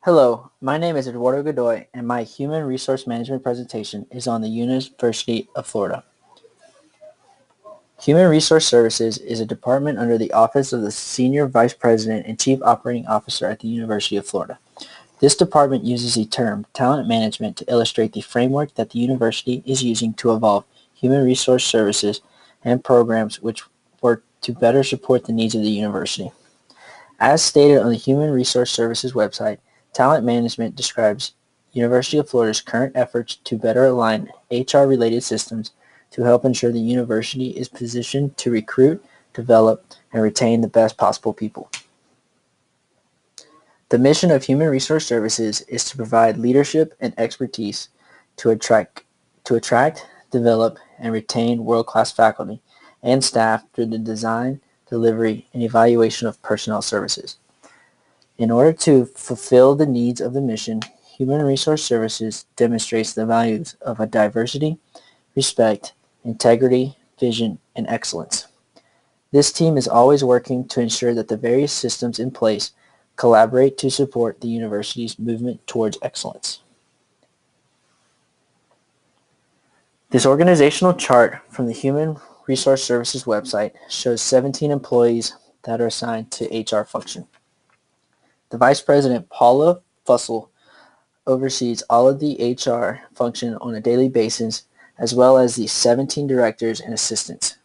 Hello, my name is Eduardo Godoy, and my Human Resource Management presentation is on the University of Florida. Human Resource Services is a department under the Office of the Senior Vice President and Chief Operating Officer at the University of Florida. This department uses the term talent management to illustrate the framework that the university is using to evolve human resource services and programs which work to better support the needs of the university. As stated on the Human Resource Services website, talent management describes University of Florida's current efforts to better align HR-related systems to help ensure the university is positioned to recruit, develop, and retain the best possible people. The mission of Human Resource Services is to provide leadership and expertise to attract, develop, and retain world-class faculty and staff through the design, delivery, and evaluation of personnel services. In order to fulfill the needs of the mission, Human Resource Services demonstrates the values of a diversity, respect, integrity, vision, and excellence. This team is always working to ensure that the various systems in place collaborate to support the university's movement towards excellence. This organizational chart from the Human Resource Services website shows 17 employees that are assigned to HR function. The Vice President, Paula Fussell, oversees all of the HR function on a daily basis, as well as the 17 directors and assistants.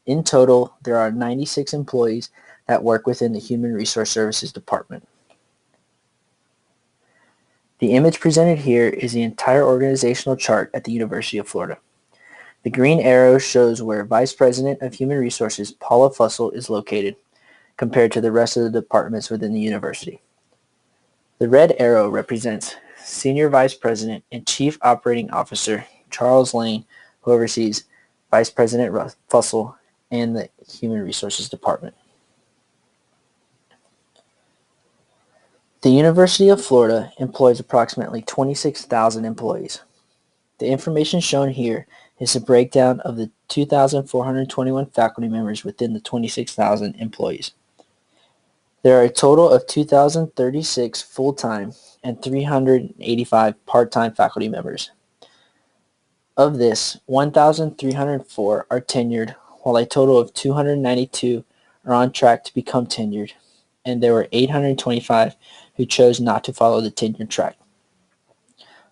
In total, there are 96 employees that work within the Human Resource Services Department. The image presented here is the entire organizational chart at the University of Florida. The green arrow shows where Vice President of Human Resources, Paula Fussell, is located, compared to the rest of the departments within the university. The red arrow represents Senior Vice President and Chief Operating Officer Charles Lane, who oversees Vice President Fussell and the Human Resources Department. The University of Florida employs approximately 26,000 employees. The information shown here is a breakdown of the 2,421 faculty members within the 26,000 employees. There are a total of 2,036 full-time and 385 part-time faculty members. Of this, 1,304 are tenured, while a total of 292 are on track to become tenured, and there were 825 who chose not to follow the tenure track.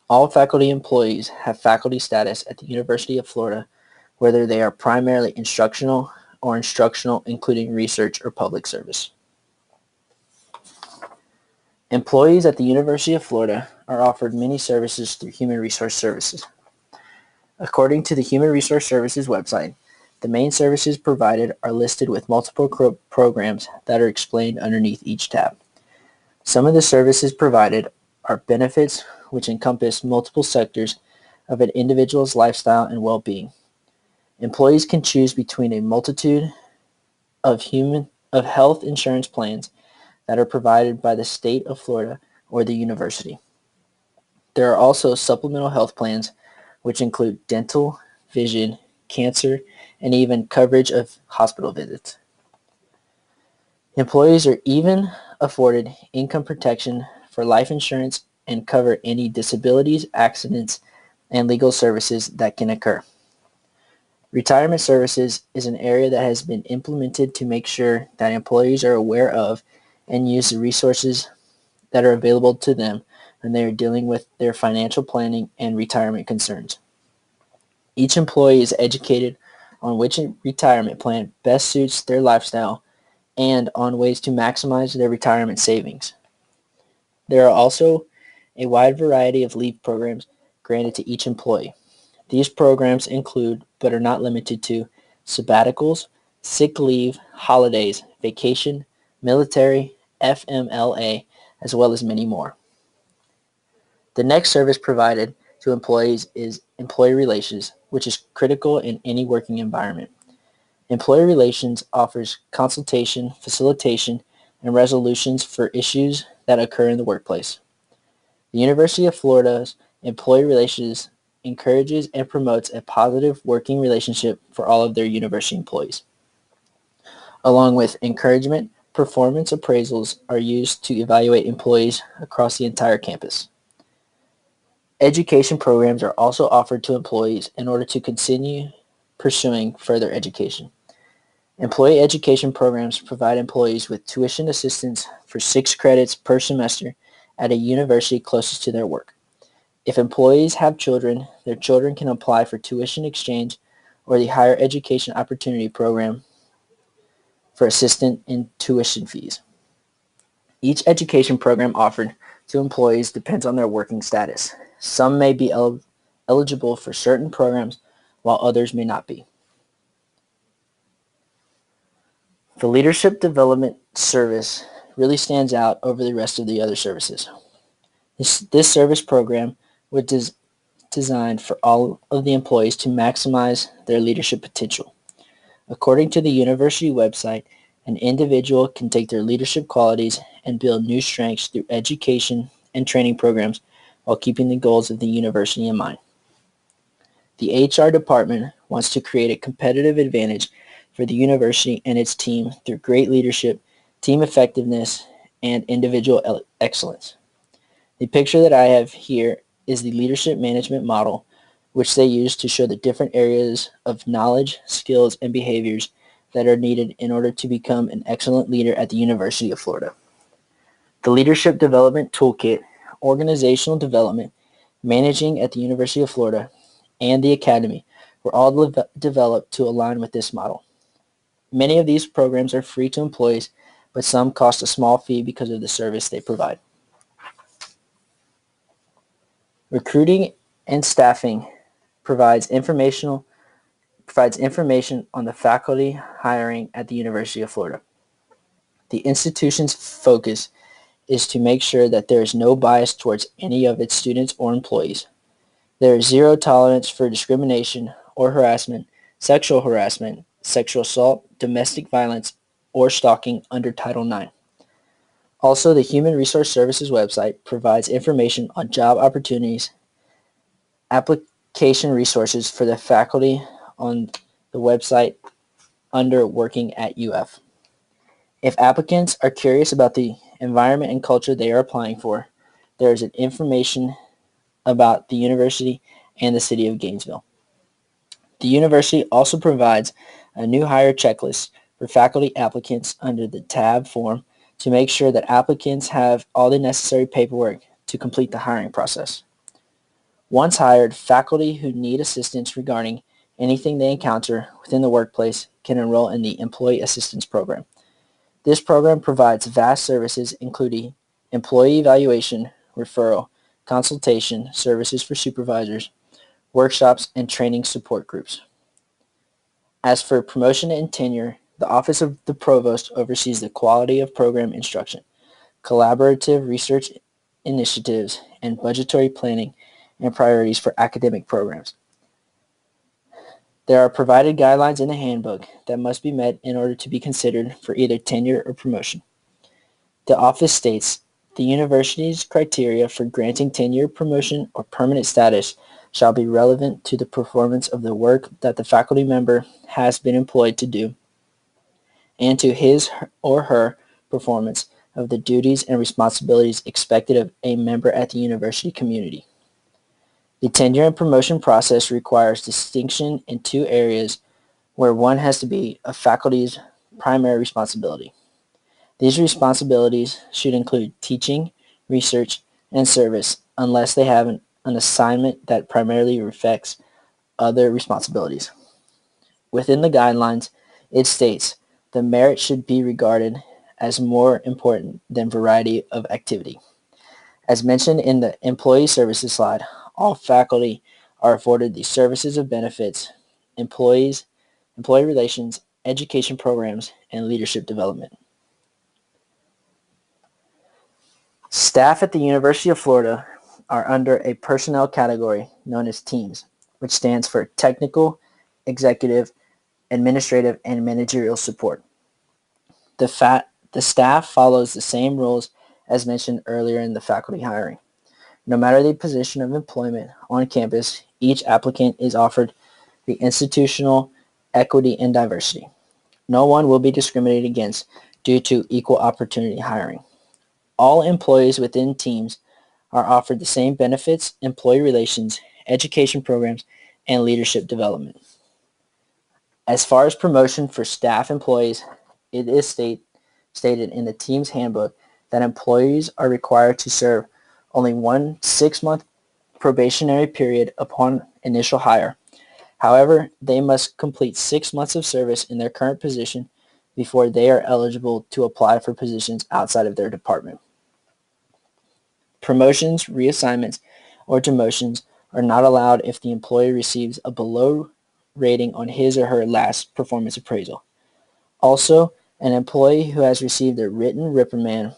All faculty employees have faculty status at the University of Florida, whether they are primarily instructional or instructional, including research or public service. Employees at the University of Florida are offered many services through Human Resource Services. According to the Human Resource Services website, the main services provided are listed with multiple programs that are explained underneath each tab. Some of the services provided are benefits, which encompass multiple sectors of an individual's lifestyle and well-being. Employees can choose between a multitude of health insurance plans that are provided by the state of Florida or the university. There are also supplemental health plans, which include dental, vision, cancer, and even coverage of hospital visits. Employees are even afforded income protection for life insurance and cover any disabilities, accidents, and legal services that can occur. Retirement services is an area that has been implemented to make sure that employees are aware of and use the resources that are available to them when they are dealing with their financial planning and retirement concerns. Each employee is educated on which retirement plan best suits their lifestyle and on ways to maximize their retirement savings. There are also a wide variety of leave programs granted to each employee. These programs include, but are not limited to, sabbaticals, sick leave, holidays, vacation, military, FMLA, as well as many more. The next service provided to employees is employee relations, which is critical in any working environment. Employee relations offers consultation, facilitation, and resolutions for issues that occur in the workplace. The University of Florida's employee relations encourages and promotes a positive working relationship for all of their university employees. Along with encouragement, performance appraisals are used to evaluate employees across the entire campus. Education programs are also offered to employees in order to continue pursuing further education. Employee education programs provide employees with tuition assistance for 6 credits per semester at a university closest to their work. If employees have children, their children can apply for tuition exchange or the Higher Education Opportunity Program for assistance in tuition fees. Each education program offered to employees depends on their working status. Some may be eligible for certain programs, while others may not be. The Leadership Development Service really stands out over the rest of the other services. This service program was designed for all of the employees to maximize their leadership potential. According to the university website, an individual can take their leadership qualities and build new strengths through education and training programs while keeping the goals of the university in mind. The HR department wants to create a competitive advantage for the university and its team through great leadership, team effectiveness, and individual excellence. The picture that I have here is the leadership management model, which they use to show the different areas of knowledge, skills, and behaviors that are needed in order to become an excellent leader at the University of Florida. The Leadership Development Toolkit, Organizational Development, Managing at the University of Florida, and the Academy were all developed to align with this model. Many of these programs are free to employees, but some cost a small fee because of the service they provide. Recruiting and staffing provides information on the faculty hiring at the University of Florida. The institution's focus is to make sure that there is no bias towards any of its students or employees. There is zero tolerance for discrimination or harassment, sexual assault, domestic violence, or stalking under Title IX. Also, the Human Resource Services website provides information on job opportunities, application resources for the faculty on the website under Working at UF. If applicants are curious about the environment and culture they are applying for, there is information about the university and the city of Gainesville. The university also provides a new hire checklist for faculty applicants under the tab form to make sure that applicants have all the necessary paperwork to complete the hiring process. Once hired, faculty who need assistance regarding anything they encounter within the workplace can enroll in the Employee Assistance Program. This program provides vast services including employee evaluation, referral, consultation, services for supervisors, workshops, and training support groups. As for promotion and tenure, the Office of the Provost oversees the quality of program instruction, collaborative research initiatives, and budgetary planning and priorities for academic programs. There are provided guidelines in the handbook that must be met in order to be considered for either tenure or promotion. The office states, the university's criteria for granting tenure, promotion, or permanent status shall be relevant to the performance of the work that the faculty member has been employed to do and to his or her performance of the duties and responsibilities expected of a member at the university community. The tenure and promotion process requires distinction in 2 areas where one has to be a faculty's primary responsibility. These responsibilities should include teaching, research, and service unless they have an assignment that primarily reflects other responsibilities. Within the guidelines, it states the merit should be regarded as more important than variety of activity. As mentioned in the employee services slide, all faculty are afforded the services of benefits, employee relations, education programs, and leadership development. Staff at the University of Florida are under a personnel category known as teams, which stands for technical, executive, administrative, and managerial support. The staff follows the same rules as mentioned earlier in the faculty hiring. No matter the position of employment on campus, each applicant is offered the institutional equity and diversity. No one will be discriminated against due to equal opportunity hiring. All employees within teams are offered the same benefits, employee relations, education programs, and leadership development. As far as promotion for staff employees, it is stated in the team's handbook that employees are required to serve only one 6-month probationary period upon initial hire. However, they must complete 6 months of service in their current position before they are eligible to apply for positions outside of their department. Promotions, reassignments, or demotions are not allowed if the employee receives a below rating on his or her last performance appraisal. Also, an employee who has received a written reprimand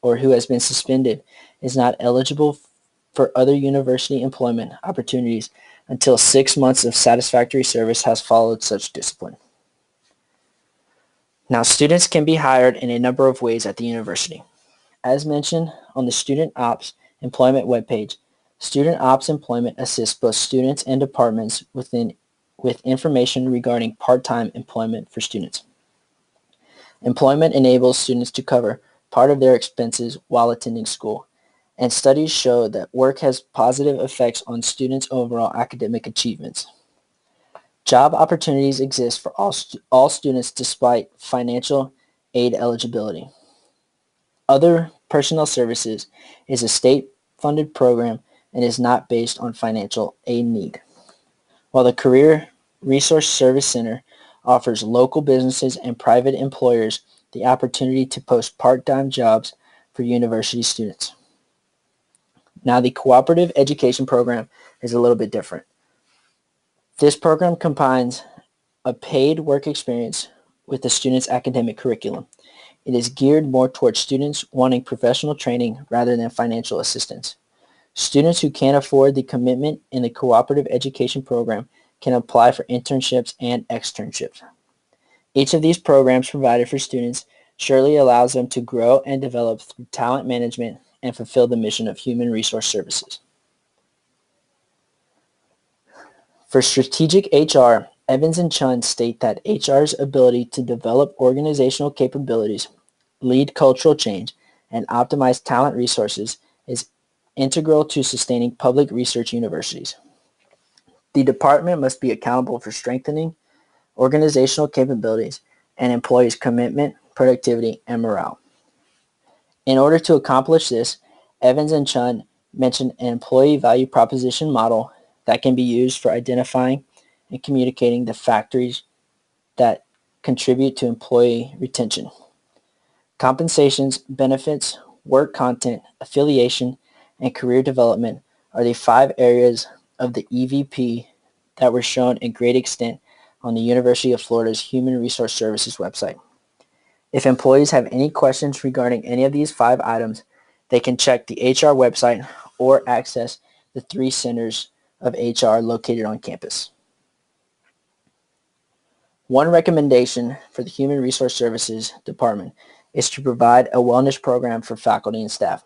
or who has been suspended is not eligible for other university employment opportunities until 6 months of satisfactory service has followed such discipline. Now, students can be hired in a number of ways at the university. As mentioned on the Student Ops Employment webpage, Student Ops Employment assists both students and departments with information regarding part-time employment for students. Employment enables students to cover part of their expenses while attending school, and studies show that work has positive effects on students' overall academic achievements. Job opportunities exist for all students despite financial aid eligibility. Other Personnel Services is a state-funded program and is not based on financial aid need. While the Career Resource Service Center offers local businesses and private employers the opportunity to post part-time jobs for university students. Now, the Cooperative Education Program is a little bit different. This program combines a paid work experience with the student's academic curriculum. It is geared more towards students wanting professional training rather than financial assistance. Students who can't afford the commitment in the Cooperative Education Program can apply for internships and externships. Each of these programs provided for students surely allows them to grow and develop through talent management and fulfill the mission of human resource services. For strategic HR, Evans and Chun state that HR's ability to develop organizational capabilities, lead cultural change, and optimize talent resources is integral to sustaining public research universities. The department must be accountable for strengthening organizational capabilities and employees' commitment, productivity, and morale. In order to accomplish this, Evans and Chun mentioned an employee value proposition model that can be used for identifying and communicating the factors that contribute to employee retention. Compensations, benefits, work content, affiliation, and career development are the 5 areas of the EVP that were shown in great extent on the University of Florida's Human Resource Services website. If employees have any questions regarding any of these 5 items, they can check the HR website or access the 3 centers of HR located on campus. One recommendation for the Human Resource Services Department is to provide a wellness program for faculty and staff.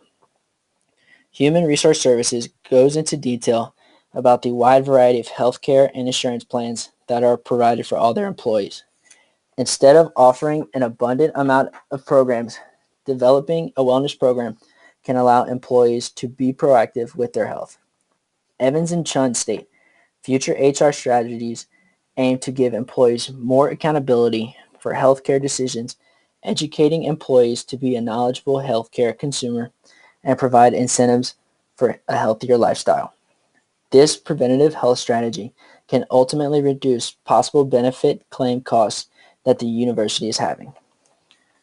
Human Resource Services goes into detail about the wide variety of healthcare and insurance plans that are provided for all their employees. Instead of offering an abundant amount of programs, developing a wellness program can allow employees to be proactive with their health. Evans and Chun state, future HR strategies aim to give employees more accountability for healthcare decisions, educating employees to be a knowledgeable healthcare consumer, and provide incentives for a healthier lifestyle. This preventative health strategy can ultimately reduce possible benefit claim costs that the university is having.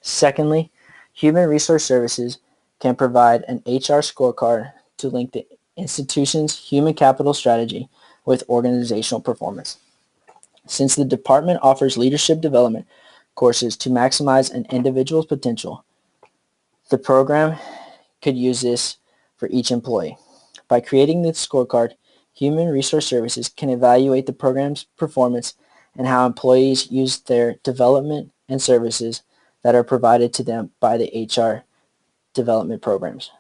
Secondly, Human Resource Services can provide an HR scorecard to link the institution's human capital strategy with organizational performance. Since the department offers leadership development courses to maximize an individual's potential, the program could use this for each employee. By creating the scorecard, Human Resource Services can evaluate the program's performance and how employees use their development and services that are provided to them by the HR development programs.